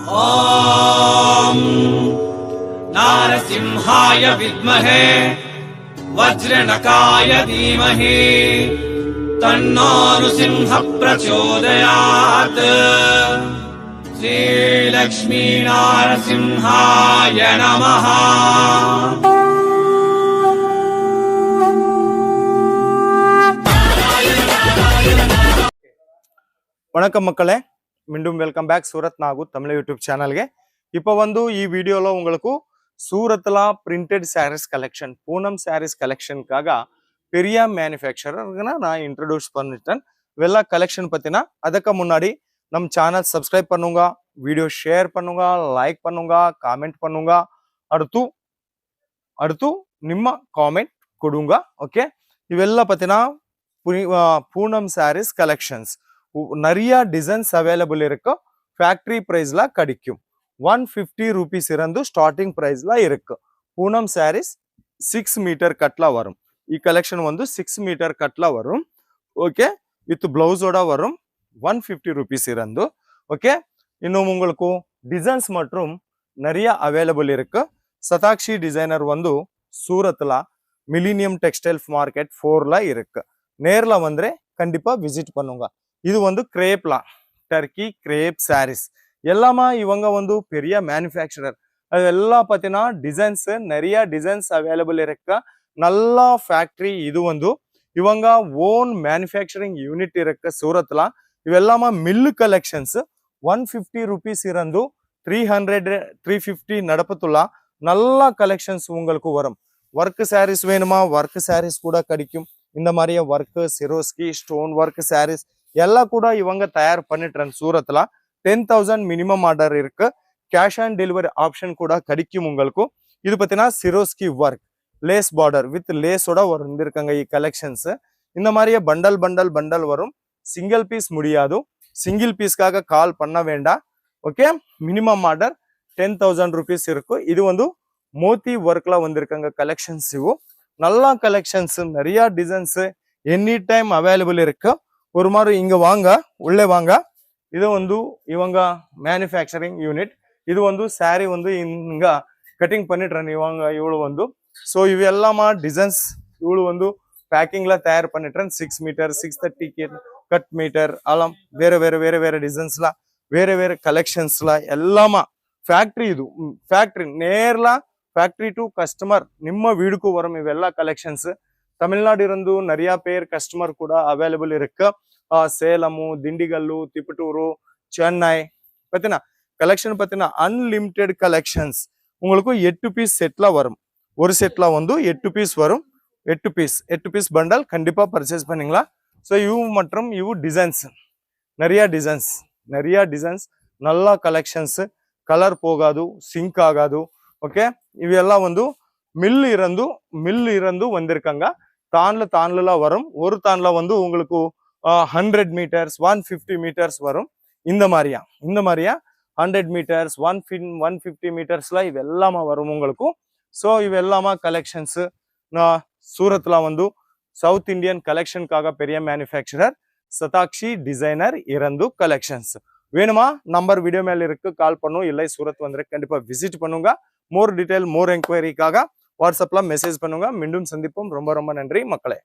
ॐ नारसिंहाय विद्महे वज्रनकाय धीमहि तन्नो नृसिंह प्रचोदयात्। श्रीलक्ष्मी नारसिंहाय नमः। வணக்கம் மக்களே, மீண்டும் welcome back Surat Nagu Tamil YouTube சேனல்ಗೆ. இப்போ ಈ ವಿಡಿಯೋలో உங்களுக்கு சூரத்ல பிரிண்டட் சாரீஸ் கலெக்ஷன், பூனம் சாரீஸ் கலெக்ஷனுக்காக பெரிய மேனுஃபேக்சரர்க்கு நான் இன்ட்ரோடியூஸ் பண்ணிட்டேன். வெள்ள கலெக்ஷன் பத்தினா ಅದಕ್ಕೆ முன்னாடி நம்ம சேனல் சப்ஸ்கிரைப் பண்ணுங்க, வீடியோ ஷேர் பண்ணுங்க, லைக் பண்ணுங்க, ಕಾಮೆಂಟ್ பண்ணுங்க. அடுத்து ನಿಮ್ಮ ಕಾಮೆಂಟ್ ಕೊಡುங்க. ಓಕೆ, ಇವೆಲ್ಲ பத்தினா பூனம் சாரீஸ் கலெக்ஷன்ஸ் நிறைய டிசைன்ஸ் அவைலபிள் இருக்கு. ஃபேக்டரி பிரைஸ்ல கிடைக்கும். 150 ரூபீஸ் இருந்து ஸ்டார்டிங் பிரைஸ்ல இருக்கு. பூனம் சாரீஸ் 6 மீட்டர் கட்ல வரும். ಈ கலெக்ஷன் 6 மீட்டர் கட்ல வரும். ஓகே, வித் பிளவுஸோட வரும். 150 ரூபீஸ் இருந்து. ஓகே, இன்னும் உங்களுக்கு டிசைன்ஸ் மற்றும் நிறைய அவைலபிள் இருக்கு. Shatakshi designer சூரத்ல millennium textile market 4ல இருக்கு. நேர்ல வந்தே கண்டிப்பா விசிட் பண்ணுங்க. இது கிரேப்ல டர்க்கி கிரேப் சாரீஸ் எல்லாமா இவங்க பெரிய மேனுஃபேக்சரர். அது எல்லாம் பார்த்தீங்கன்னா டிசைன்ஸ் நிறைய டிசைன்ஸ் அவைலபிள் இருக்க நல்ல ஃபேக்டரி. இது இவங்க ஓன் மேனுஃபேக்சரிங் யூனிட் இருக்க சூரத்ல. இவெல்லாமா மில்லு கலெக்ஷன்ஸ் 150 ரூபீஸ் இருந்து 300 350 நடப்பத்துள்ள நல்ல கலெக்ஷன்ஸ் உங்களுக்கு வரும். ஒர்க் சாரீஸ் வேணுமா, ஒர்க் சாரீஸ் கூட கிடைக்கும். இந்த மாதிரியே work Swarovski stone work saris எல்லாம் கூட இவங்க தயார் பண்ணிட்டு சூரத்ல 10,000 மினிமம் ஆர்டர் இருக்கு. கேஷ் ஆன் டெலிவரி ஆப்ஷன் கூட கிடைக்கும் உங்களுக்கு. இது பார்த்தீங்கன்னா Swarovski work lace border with லேஸோட வந்திருக்காங்க ಈ கலெக்ஷன்ஸ். இந்த மாதிரியே பண்டல் வரும். சிங்கிள் பீஸ் முடியாது. சிங்கிள் பீஸ்க்காக கால் பண்ண வேண்டாம். ஓகே, மினிமம் ஆர்டர் 10,000 ரூபீஸ் இருக்கு. இது மோத்தி ஒர்க்ல வந்திருக்காங்க கலெக்ஷன்ஸ். இವು நல்ல கலெக்ஷன்ஸ், நிறைய டிசைன்ஸ் எனி டைம் அவைலபிள் இருக்கு. ஒரு மாதிரி இங்க வாங்க, உள்ளே வாங்க. இது இவங்க மேனுஃபேக்சரிங் யூனிட். இது சாரி இங்க கட்டிங் பண்ணிட்டு இவಳು ஸோ இವೆಲ್ಲமா டிசைன்ஸ் இவಳು பேக்கிங்ல தயார் பண்ணிட்டேன். 6 மீட்டர் 630 கட் மீட்டர் எல்லாம் வேற டிசைன்ஸ்ல வேற கலெக்ஷன்ஸ்ல எல்லாமா ಫ್ಯಾಕ್ಟರಿ. ಇದು ಫ್ಯಾಕ್ಟರಿ ನೇರ್ಲ ಫ್ಯಾಕ್ಟರಿ ಟು ಕಸ್ಟಮರ್ ನಿಮ್ಮ வீடுக்கு வரும். இவெல்லாம் கலெக்ஷன்ஸ் தமிழ்நாடு இருந்து நிறைய பேர் கஸ்டமர் கூட அவைலபிள் இருக்கு. சேலமு, திண்டிகல்லு, திப்பட்டூரு, சென்னை பார்த்தீங்கன்னா கலெக்ஷன் பார்த்தீங்கன்னா அன்லிமிட்டெட் கலெக்ஷன்ஸ். உங்களுக்கு 8 பீஸ் செட்ல வரும். ஒரு செட்ல 8 பீஸ் வரும். 8 பீஸ் பண்டல் கண்டிப்பா பர்ச்சேஸ் பண்ணீங்களா. ஸோ இவு மற்றும் இவு டிசைன்ஸ் நிறைய டிசைன்ஸ் நல்ல கலெக்ஷன்ஸ். கலர் போகாது, சிங்க் ஆகாது. ஓகே, இವೆல்லாம் மில் இருந்து வந்திருக்காங்க. தான்ல வரும். ஒரு தான்ல உங்களுக்கு 100 மீட்டர்ஸ் 150 மீட்டர்ஸ் வரும். இந்த மாதிரியா 100 மீட்டர்ஸ் 150 மீட்டர்ஸ்ல இவெல்லாமா வரும் உங்களுக்கு. ஸோ இவெல்லாமா கலெக்ஷன்ஸ். நான் சூரத்ல சவுத் இந்தியன் கலெக்ஷனுக்காக பெரிய மேனுஃபேக்சரர் சதாக்ஷி டிசைனர் இருந்து கலெக்ஷன்ஸ். வேணுமா நம்பர் வீடியோ மேல இருக்கு, கால் பண்ணும். இல்லை சூரத் வந்து கண்டிப்பா விசிட் பண்ணுங்க. மோர் டீடைல் மோர் என்கொயரிக்காக வாட்ஸ்அப்ல மெசேஜ் பண்ணுங்க. மீண்டும் சந்திப்போம். ரொம்ப நன்றி மக்களே.